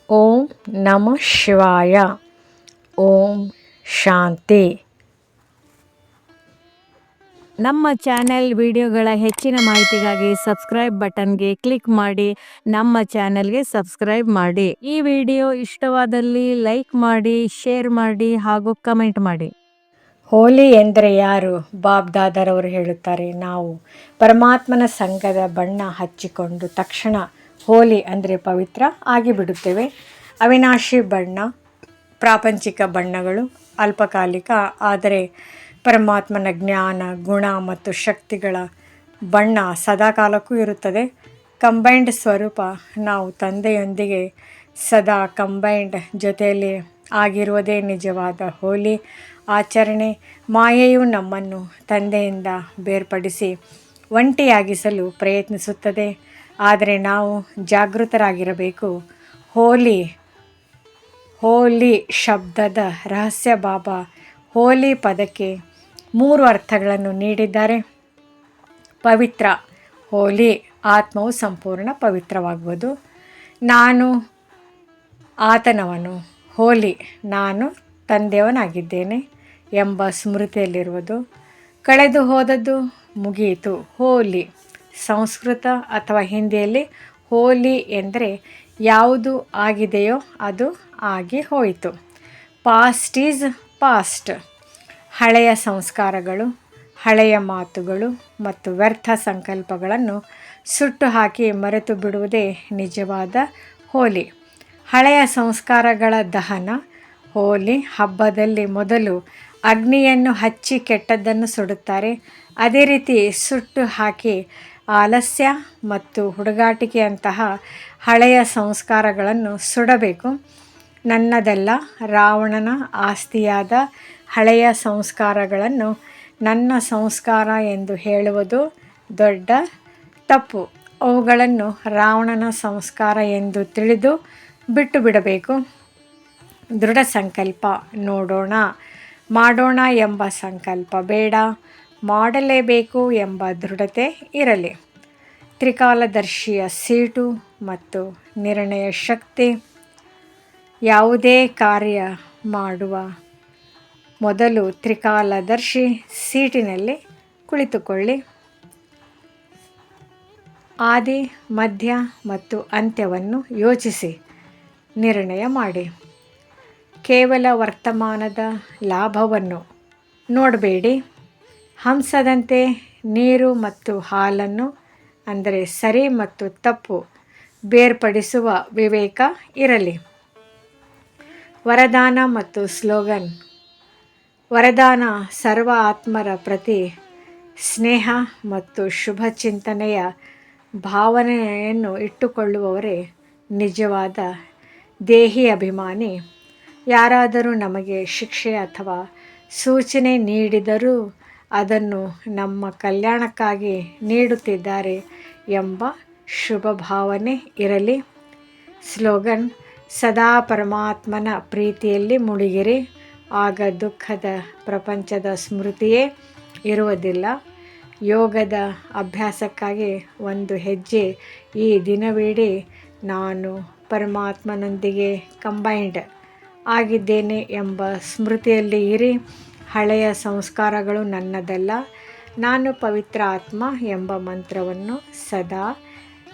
ಓಂ ನಮಃ ಶಿವಾಯ. ಓಂ ಶಾಂತಿ. ನಮ್ಮ ಚಾನೆಲ್ ವಿಡಿಯೋಗಳ ಹೆಚ್ಚಿನ ಮಾಹಿತಿಗಾಗಿ ಸಬ್ಸ್ಕ್ರೈಬ್ ಬಟನ್ಗೆ ಕ್ಲಿಕ್ ಮಾಡಿ ನಮ್ಮ ಚಾನೆಲ್ಗೆ ಸಬ್ಸ್ಕ್ರೈಬ್ ಮಾಡಿ. ಈ ವಿಡಿಯೋ ಇಷ್ಟವಾದಲ್ಲಿ ಲೈಕ್ ಮಾಡಿ, ಶೇರ್ ಮಾಡಿ ಹಾಗೂ ಕಮೆಂಟ್ ಮಾಡಿ. ಹೋಲಿ ಎಂದರೆ ಯಾರು? ಬಾಬ್ದಾದರವರು ಹೇಳುತ್ತಾರೆ, ನಾವು ಪರಮಾತ್ಮನ ಸಂಘದ ಬಣ್ಣ ಹಚ್ಚಿಕೊಂಡು ತಕ್ಷಣ ಹೋಲಿ ಅಂದರೆ ಪವಿತ್ರ ಆಗಿಬಿಡುತ್ತೇವೆ. ಅವಿನಾಶಿ ಬಣ್ಣ, ಪ್ರಾಪಂಚಿಕ ಬಣ್ಣಗಳು ಅಲ್ಪಕಾಲಿಕ, ಆದರೆ ಪರಮಾತ್ಮನ ಜ್ಞಾನ, ಗುಣ ಮತ್ತು ಶಕ್ತಿಗಳ ಬಣ್ಣ ಸದಾಕಾಲಕ್ಕೂ ಇರುತ್ತದೆ. ಕಂಬೈಂಡ್ ಸ್ವರೂಪ ನಾವು ತಂದೆಯೊಂದಿಗೆ ಸದಾ ಕಂಬೈಂಡ್ ಜೊತೆಯಲ್ಲಿ ಆಗಿರುವುದೇ ನಿಜವಾದ ಹೋಲಿ ಆಚರಣೆ. ಮಾಯೆಯು ನಮ್ಮನ್ನು ತಂದೆಯಿಂದ ಬೇರ್ಪಡಿಸಿ ಒಂಟಿಯಾಗಿಸಲು ಪ್ರಯತ್ನಿಸುತ್ತದೆ, ಆದರೆ ನಾವು ಜಾಗೃತರಾಗಿರಬೇಕು. ಹೋಲಿ ಶಬ್ದದ ರಹಸ್ಯ. ಬಾಬಾ ಹೋಲಿ ಪದಕ್ಕೆ 3 ಅರ್ಥಗಳನ್ನು ನೀಡಿದ್ದಾರೆ. ಪವಿತ್ರ, ಹೋಲಿ ಆತ್ಮವು ಸಂಪೂರ್ಣ ಪವಿತ್ರವಾಗುವುದು. ನಾನು ಆತನವನು. ಹೋಲಿ, ನಾನು ತಂದೆಯವನಾಗಿದ್ದೇನೆ ಎಂಬ ಸ್ಮೃತಿಯಲ್ಲಿರುವುದು. ಕಳೆದು ಹೋದದ್ದು ಮುಗಿಯಿತು. ಹೋಲಿ ಸಂಸ್ಕೃತ ಅಥವಾ ಹಿಂದಿಯಲ್ಲಿ ಹೋಲಿ ಎಂದರೆ ಯಾವುದು ಆಗಿದೆಯೋ ಅದು ಆಗಿ ಹೋಯಿತು. Past is past. ಹಳೆಯ ಸಂಸ್ಕಾರಗಳು, ಹಳೆಯ ಮಾತುಗಳು ಮತ್ತು ವ್ಯರ್ಥ ಸಂಕಲ್ಪಗಳನ್ನು ಸುಟ್ಟು ಹಾಕಿ ಮರೆತು ಬಿಡುವುದೇ ನಿಜವಾದ ಹೋಲಿ. ಹಳೆಯ ಸಂಸ್ಕಾರಗಳ ದಹನ. ಹೋಲಿ ಹಬ್ಬದಲ್ಲಿ ಮೊದಲು ಅಗ್ನಿಯನ್ನು ಹಚ್ಚಿ ಕೆಟ್ಟದ್ದನ್ನು ಸುಡುತ್ತಾರೆ. ಅದೇ ರೀತಿ ಸುಟ್ಟು ಹಾಕಿ ಆಲಸ್ಯ ಮತ್ತು ಹುಡುಗಾಟಿಕೆಯಂತಹ ಹಳೆಯ ಸಂಸ್ಕಾರಗಳನ್ನು ಸುಡಬೇಕು. ನನ್ನದೆಲ್ಲ ರಾವಣನ ಆಸ್ತಿಯಾದ ಹಳೆಯ ಸಂಸ್ಕಾರಗಳನ್ನು ನನ್ನ ಸಂಸ್ಕಾರ ಎಂದು ಹೇಳುವುದು ದೊಡ್ಡ ತಪ್ಪು. ಅವುಗಳನ್ನು ರಾವಣನ ಸಂಸ್ಕಾರ ಎಂದು ತಿಳಿದು ಬಿಟ್ಟು ಬಿಡಬೇಕು. ದೃಢ ಸಂಕಲ್ಪ. ನೋಡೋಣ, ಮಾಡೋಣ ಎಂಬ ಸಂಕಲ್ಪ ಬೇಡ, ಮಾಡಲೇಬೇಕು ಎಂಬ ದೃಢತೆ ಇರಲಿ. ತ್ರಿಕಾಲದರ್ಶಿಯ ಸೀಟು ಮತ್ತು ನಿರ್ಣಯ ಶಕ್ತಿ. ಯಾವುದೇ ಕಾರ್ಯ ಮಾಡುವ ಮೊದಲು ತ್ರಿಕಾಲದರ್ಶಿ ಸೀಟಿನಲ್ಲಿ ಕುಳಿತುಕೊಳ್ಳಿ. ಆದಿ, ಮಧ್ಯ ಮತ್ತು ಅಂತ್ಯವನ್ನು ಯೋಚಿಸಿ ನಿರ್ಣಯ ಮಾಡಿ. ಕೇವಲ ವರ್ತಮಾನದ ಲಾಭವನ್ನು ನೋಡಬೇಡಿ. ಹಂಸದಂತೆ ನೀರು ಮತ್ತು ಹಾಲನ್ನು, ಅಂದರೆ ಸರಿ ಮತ್ತು ತಪ್ಪು ಬೇರ್ಪಡಿಸುವ ವಿವೇಕ ಇರಲಿ. ವರದಾನ ಮತ್ತು ಸ್ಲೋಗನ್. ವರದಾನ: ಸರ್ವ ಆತ್ಮರ ಪ್ರತಿ ಸ್ನೇಹ ಮತ್ತು ಶುಭ ಚಿಂತನೆಯ ಭಾವನೆಯನ್ನು ಇಟ್ಟುಕೊಳ್ಳುವವರೇ ನಿಜವಾದ ದೇಹಿ ಅಭಿಮಾನಿ. ಯಾರಾದರೂ ನಮಗೆ ಶಿಕ್ಷೆ ಅಥವಾ ಸೂಚನೆ ನೀಡಿದರೂ ಅದನ್ನು ನಮ್ಮ ಕಲ್ಯಾಣಕ್ಕಾಗಿ ನೀಡುತ್ತಿದ್ದಾರೆ ಎಂಬ ಶುಭ ಭಾವನೆ ಇರಲಿ. ಸ್ಲೋಗನ್: ಸದಾ ಪರಮಾತ್ಮನ ಪ್ರೀತಿಯಲ್ಲಿ ಮುಳುಗಿರಿ, ಆಗ ದುಃಖದ ಪ್ರಪಂಚದ ಸ್ಮೃತಿಯೇ ಇರುವುದಿಲ್ಲ. ಯೋಗದ ಅಭ್ಯಾಸಕ್ಕಾಗಿ ಒಂದು ಹೆಜ್ಜೆ. ಈ ದಿನವಿಡೀ ನಾನು ಪರಮಾತ್ಮನೊಂದಿಗೆ ಕಂಬೈಂಡ್ ಆಗಿದ್ದೇನೆ ಎಂಬ ಸ್ಮೃತಿಯಲ್ಲಿ ಇರಿ. ಹಳೆಯ ಸಂಸ್ಕಾರಗಳು ನನ್ನದಲ್ಲ, ನಾನು ಪವಿತ್ರ ಆತ್ಮ ಎಂಬ ಮಂತ್ರವನ್ನು ಸದಾ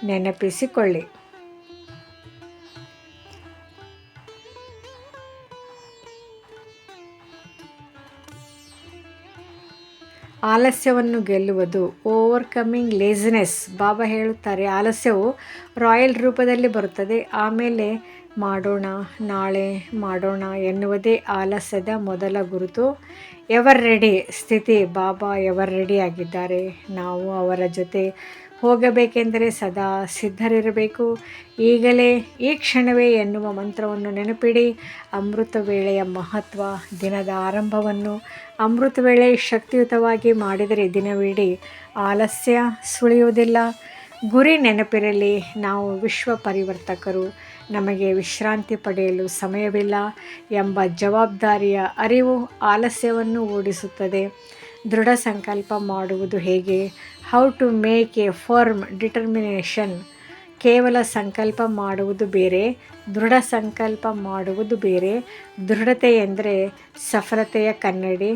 ನೆನಪಿಸಿಕೊಳ್ಳಿ. ಆಲಸ್ಯವನ್ನು ಗೆಲ್ಲುವುದು. Overcoming laziness. ಬಾಬಾ ಹೇಳುತ್ತಾರೆ, ಆಲಸ್ಯವು ರಾಯಲ್ ರೂಪದಲ್ಲಿ ಬರುತ್ತದೆ. ಆಮೇಲೆ ಮಾಡೋಣ, ನಾಳೆ ಮಾಡೋಣ ಎನ್ನುವುದೇ ಆಲಸ್ಯದ ಮೊದಲ ಗುರುತು. ಎವರ್ ರೆಡಿ ಸ್ಥಿತಿ. ಬಾಬಾ ಎವರ್ ರೆಡಿ ಆಗಿದ್ದಾರೆ. ನಾವು ಅವರ ಜೊತೆ ಹೋಗಬೇಕೆಂದರೆ ಸದಾ ಸಿದ್ಧರಿರಬೇಕು. ಈಗಲೇ, ಈ ಕ್ಷಣವೇ ಎನ್ನುವ ಮಂತ್ರವನ್ನು ನೆನಪಿಡಿ. ಅಮೃತ ವೇಳೆಯ ಮಹತ್ವ. ದಿನದ ಆರಂಭವನ್ನು ಅಮೃತ ವೇಳೆ ಶಕ್ತಿಯುತವಾಗಿ ಮಾಡಿದರೆ ದಿನವಿಡೀ ಆಲಸ್ಯ ಸುಳಿಯುವುದಿಲ್ಲ. ಗುರಿ ನೆನಪಿರಲಿ, ನಾವು ವಿಶ್ವ ಪರಿವರ್ತಕರು, ನಮಗೆ ವಿಶ್ರಾಂತಿ ಪಡೆಯಲು ಸಮಯವಿಲ್ಲ ಎಂಬ ಜವಾಬ್ದಾರಿಯ ಅರಿವು ಆಲಸ್ಯವನ್ನು ಓಡಿಸುತ್ತದೆ. ದೃಢ ಸಂಕಲ್ಪ ಮಾಡುವುದು ಹೇಗೆ? How to make a firm determination. ಕೇವಲ ಸಂಕಲ್ಪ ಮಾಡುವುದು ಬೇರೆ, ದೃಢ ಸಂಕಲ್ಪ ಮಾಡುವುದು ಬೇರೆ. ದೃಢತೆ ಎಂದರೆ ಸಫಲತೆಯ ಕನ್ನಡಿ.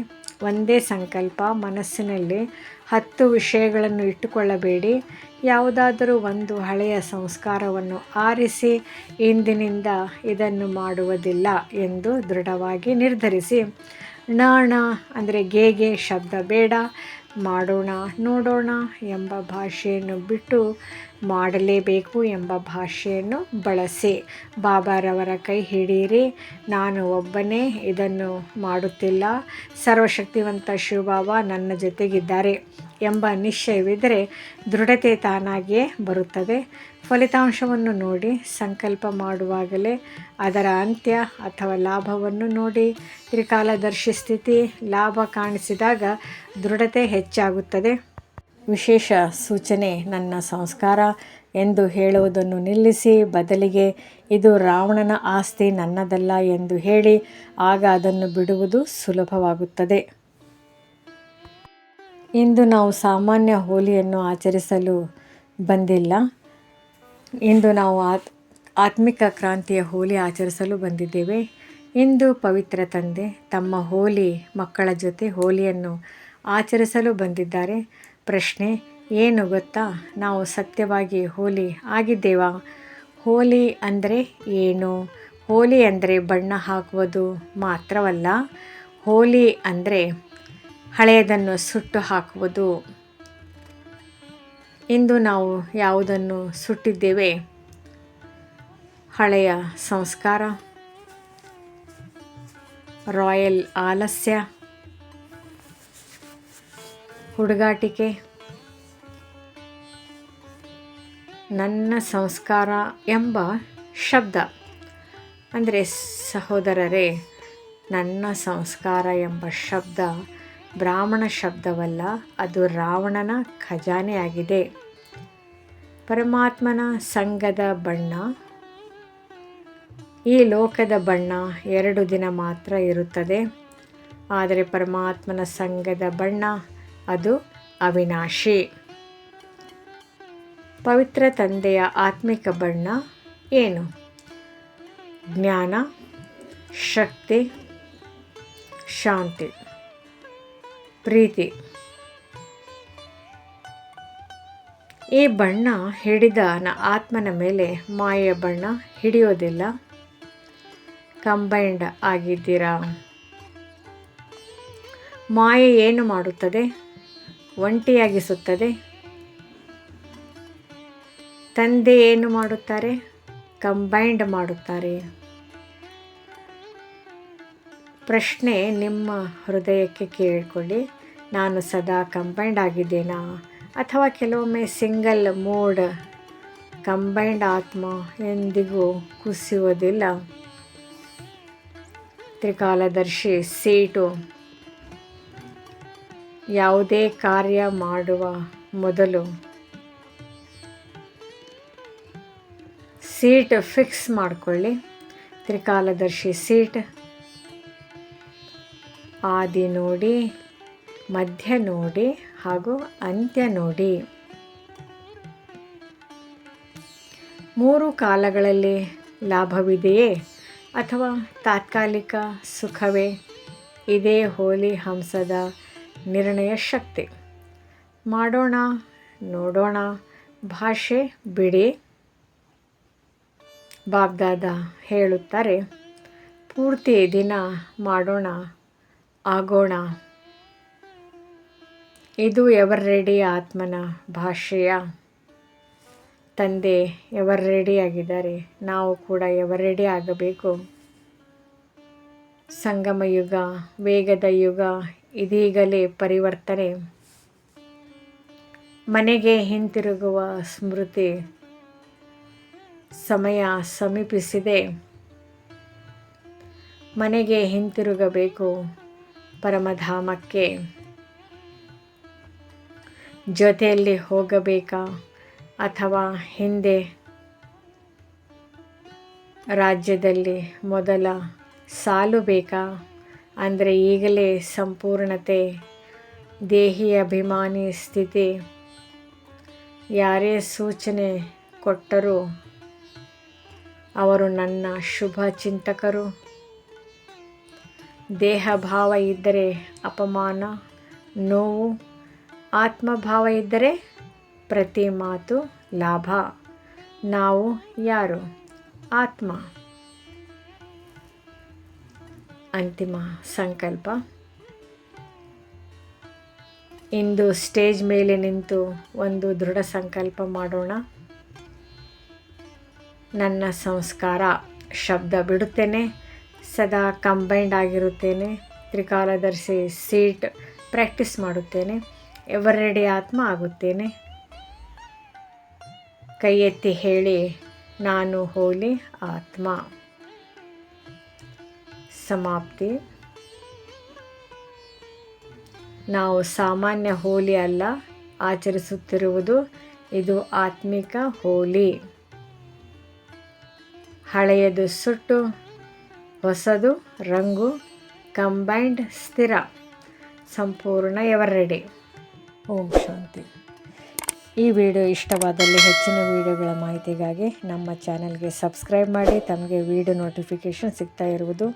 ಒಂದೇ ಸಂಕಲ್ಪ. ಮನಸ್ಸಿನಲ್ಲಿ 10 ವಿಷಯಗಳನ್ನು ಇಟ್ಟುಕೊಳ್ಳಬೇಡಿ. ಯಾವುದಾದರೂ ಒಂದು ಹಳೆಯ ಸಂಸ್ಕಾರವನ್ನು ಆರಿಸಿ ಇಂದಿನಿಂದ ಇದನ್ನು ಮಾಡುವುದಿಲ್ಲ ಎಂದು ದೃಢವಾಗಿ ನಿರ್ಧರಿಸಿ. ಣ ಅಂದರೆ ಗೆ ಶಬ್ದ ಬೇಡ. ಮಾಡೋಣ ನೋಡೋಣ ಎಂಬ ಭಾಷೆಯನ್ನು ಬಿಟ್ಟು ಮಾಡಲೇಬೇಕು ಎಂಬ ಭಾಷೆಯನ್ನು ಬಳಸಿ. ಬಾಬಾರವರ ಕೈ ಹಿಡಿಯಿರಿ. ನಾನು ಒಬ್ಬನೇ ಇದನ್ನು ಮಾಡುತ್ತಿಲ್ಲ, ಸರ್ವಶಕ್ತಿವಂತ ಶಿವಬಾಬಾ ನನ್ನ ಜೊತೆಗಿದ್ದಾರೆ ಎಂಬ ನಿಶ್ಚಯವಿದ್ದರೆ ದೃಢತೆ ತಾನಾಗಿಯೇ ಬರುತ್ತದೆ. ಫಲಿತಾಂಶವನ್ನು ನೋಡಿ ಸಂಕಲ್ಪ ಮಾಡುವಾಗಲೇ ಅದರ ಅಂತ್ಯ ಅಥವಾ ಲಾಭವನ್ನು ನೋಡಿ. ತ್ರಿಕಾಲದರ್ಶಿ ಸ್ಥಿತಿ ಲಾಭ ಕಾಣಿಸಿದಾಗ ದೃಢತೆ ಹೆಚ್ಚಾಗುತ್ತದೆ. ವಿಶೇಷ ಸೂಚನೆ: ನನ್ನ ಸಂಸ್ಕಾರ ಎಂದು ಹೇಳುವುದನ್ನು ನಿಲ್ಲಿಸಿ ಬದಲಿಗೆ ಇದು ರಾವಣನ ಆಸ್ತಿ, ನನ್ನದಲ್ಲ ಎಂದು ಹೇಳಿ. ಆಗ ಅದನ್ನು ಬಿಡುವುದು ಸುಲಭವಾಗುತ್ತದೆ. ಇಂದು ನಾವು ಸಾಮಾನ್ಯ ಹೋಲಿಯನ್ನು ಆಚರಿಸಲು ಬಂದಿಲ್ಲ. ಇಂದು ನಾವು ಆತ್ಮಿಕ ಕ್ರಾಂತಿಯ ಹೋಲಿ ಆಚರಿಸಲು ಬಂದಿದ್ದೇವೆ. ಇಂದು ಪವಿತ್ರ ತಂದೆ ತಮ್ಮ ಹೋಲಿ ಮಕ್ಕಳ ಜೊತೆ ಹೋಲಿಯನ್ನು ಆಚರಿಸಲು ಬಂದಿದ್ದಾರೆ. ಪ್ರಶ್ನೆ ಏನು ಗೊತ್ತಾ? ನಾವು ಸತ್ಯವಾಗಿ ಹೋಲಿ ಆಗಿದ್ದೇವಾ? ಹೋಲಿ ಅಂದರೆ ಏನು? ಹೋಲಿ ಅಂದರೆ ಬಣ್ಣ ಹಾಕುವುದು ಮಾತ್ರವಲ್ಲ. ಹೋಲಿ ಅಂದರೆ ಹಳೆಯದನ್ನು ಸುಟ್ಟು ಹಾಕುವುದು. ಇಂದು ನಾವು ಯಾವುದನ್ನು ಸುಟ್ಟಿದ್ದೇವೆ? ಹಳೆಯ ಸಂಸ್ಕಾರ, ರಾಯಲ್ ಆಲಸ್ಯ, ಹುಡುಗಾಟಿಕೆ. ನನ್ನ ಸಂಸ್ಕಾರ ಎಂಬ ಶಬ್ದ ಅಂದರೆ ಸಹೋದರರೇ, ನನ್ನ ಸಂಸ್ಕಾರ ಎಂಬ ಶಬ್ದ ಬ್ರಾಹ್ಮಣ ಶಬ್ದವಲ್ಲ, ಅದು ರಾವಣನ ಖಜಾನೆಯಾಗಿದೆ. ಪರಮಾತ್ಮನ ಸಂಘದ ಬಣ್ಣ. ಈ ಲೋಕದ ಬಣ್ಣ 2 ದಿನ ಮಾತ್ರ ಇರುತ್ತದೆ. ಆದರೆ ಪರಮಾತ್ಮನ ಸಂಘದ ಬಣ್ಣ ಅದು ಅವಿನಾಶಿ. ಪವಿತ್ರ ತಂದೆಯ ಆತ್ಮಿಕ ಬಣ್ಣ ಏನು? ಜ್ಞಾನ, ಶಕ್ತಿ, ಶಾಂತಿ, ಪ್ರೀತಿ. ಈ ಬಣ್ಣ ಹಿಡಿದ ಆತ್ಮನ ಮೇಲೆ ಮಾಯೆಯ ಬಣ್ಣ ಹಿಡಿಯೋದಿಲ್ಲ. ಕಂಬೈಂಡ್ ಆಗಿದ್ದೀರಾ? ಮಾಯೆ ಏನು ಮಾಡುತ್ತದೆ? ಒಂಟಿಯಾಗಿಸುತ್ತದೆ. ತಂದೆ ಏನು ಮಾಡುತ್ತಾರೆ? ಕಂಬೈಂಡ್ ಮಾಡುತ್ತಾರೆ. ಪ್ರಶ್ನೆ ನಿಮ್ಮ ಹೃದಯಕ್ಕೆ ಕೇಳಿಕೊಳ್ಳಿ. ನಾನು ಸದಾ ಕಂಬೈಂಡ್ ಆಗಿದ್ದೇನಾ? ಅಥವಾ ಕೆಲವೊಮ್ಮೆ ಸಿಂಗಲ್ ಮೋಡ್? ಕಂಬೈಂಡ್ ಆತ್ಮ ಎಂದಿಗೂ ಕುಸಿಯುವುದಿಲ್ಲ. ತ್ರಿಕಾಲದರ್ಶಿ ಸೀಟು. ಯಾವುದೇ ಕಾರ್ಯ ಮಾಡುವ ಮೊದಲು ಸೀಟ್ ಫಿಕ್ಸ್ ಮಾಡಿಕೊಳ್ಳಿ. ತ್ರಿಕಾಲದರ್ಶಿ ಸೀಟ್. ಆದಿ ನೋಡಿ, ಮಧ್ಯ ನೋಡಿ ಹಾಗೂ ಅಂತ್ಯ ನೋಡಿ. 3 ಕಾಲಗಳಲ್ಲಿ ಲಾಭವಿದೆಯೇ ಅಥವಾ ತಾತ್ಕಾಲಿಕ ಸುಖವೇ? ಇದೇ ಹೋಲಿ ಹಂಸದ ನಿರ್ಣಯ ಶಕ್ತಿ. ಮಾಡೋಣ ನೋಡೋಣ ಭಾಷೆ ಬಿಡಿ. ಬಾಬ್ದಾದ ಹೇಳುತ್ತಾರೆ, ಪೂರ್ತಿ ದಿನ ಮಾಡೋಣ ಆಗೋಣ. ಇದು ಎವರ್ ರೆಡಿ ಆತ್ಮನ ಭಾಷೆಯ. ತಂದೆ ಎವರ್ ರೆಡಿ ಆಗಿದ್ದಾರೆ. ನಾವು ಕೂಡ ಎವರ್ ರೆಡಿ ಆಗಬೇಕು. ಸಂಗಮ ಯುಗ, ವೇಗದ ಯುಗ. ಇದೀಗಲೇ ಪರಿವರ್ತನೆ. ಮನೆಗೆ ಹಿಂತಿರುಗುವ ಸ್ಮೃತಿ. ಸಮಯ ಸಮೀಪಿಸಿದೆ. ಮನೆಗೆ ಹಿಂತಿರುಗಬೇಕು, ಪರಮಧಾಮಕ್ಕೆ. ಜೊತೆಯಲ್ಲಿ ಹೋಗಬೇಕಾ ಅಥವಾ ಹಿಂದೆ ರಾಜ್ಯದಲ್ಲಿ ಮೊದಲ ಸಾಲು ಬೇಕಾ? ಅಂದರೆ ಈಗಲೇ ಸಂಪೂರ್ಣತೆ, ದೇಹಿ ಅಭಿಮಾನಿ ಸ್ಥಿತಿ. ಯಾರೇ ಸೂಚನೆ ಕೊಟ್ಟರೂ ಅವರು ನನ್ನ ಶುಭ ಚಿಂತಕರು. ದೇಹ ಭಾವ ಇದ್ದರೆ ಅಪಮಾನ, ನೋವು, ಆತ್ಮಭಾವ ಇದ್ದರೆ ಪ್ರತಿ ಮಾತು ಲಾಭ. ನಾವು ಯಾರು? ಆತ್ಮ. ಅಂತಿಮ ಸಂಕಲ್ಪ. ಇಂದು ಸ್ಟೇಜ್ ಮೇಲೆ ನಿಂತು ಒಂದು ದೃಢ ಸಂಕಲ್ಪ ಮಾಡೋಣ. ನನ್ನ ಸಂಸ್ಕಾರ ಶಬ್ದ ಬಿಡುತ್ತೇನೆ. ಸದಾ ಕಂಬೈಂಡ್ ಆಗಿರುತ್ತೇನೆ. ತ್ರಿಕಾಲದರ್ಶಿ ಸೀಟ್ ಪ್ರಾಕ್ಟೀಸ್ ಮಾಡುತ್ತೇನೆ. ಎವರ್ ರೆಡಿ ಆತ್ಮ ಆಗುತ್ತೇನೆ. ಕೈ ಎತ್ತಿ ಹೇಳಿ, ನಾನು ಹೋಲಿ ಆತ್ಮ. ಸಮಾಪ್ತಿ. ನಾವು ಸಾಮಾನ್ಯ ಹೋಲಿ ಅಲ್ಲ, ಆಚರಿಸುತ್ತಿರುವುದು ಇದು ಆತ್ಮಿಕ ಹೋಲಿ. ಹಳೆಯದು ಸುಟ್ಟು ಹೊಸದು ರಂಗು, ಕಂಬೈಂಡ್ ಸ್ಥಿರ, ಸಂಪೂರ್ಣ ಎವರ್ ರೆಡಿ. ಓಂ ಶಾಂತಿ. ಈ ವಿಡಿಯೋ ಇಷ್ಟವಾದಲ್ಲಿ ಹೆಚ್ಚಿನ ವಿಡಿಯೋಗಳ ಮಾಹಿತಿಗಾಗಿ ನಮ್ಮ ಚಾನಲ್ಗೆ ಸಬ್ಸ್ಕ್ರೈಬ್ ಮಾಡಿ. ತಮಗೆ ವಿಡಿಯೋ ನೋಟಿಫಿಕೇಷನ್ ಸಿಗ್ತಾ ಇರುವುದು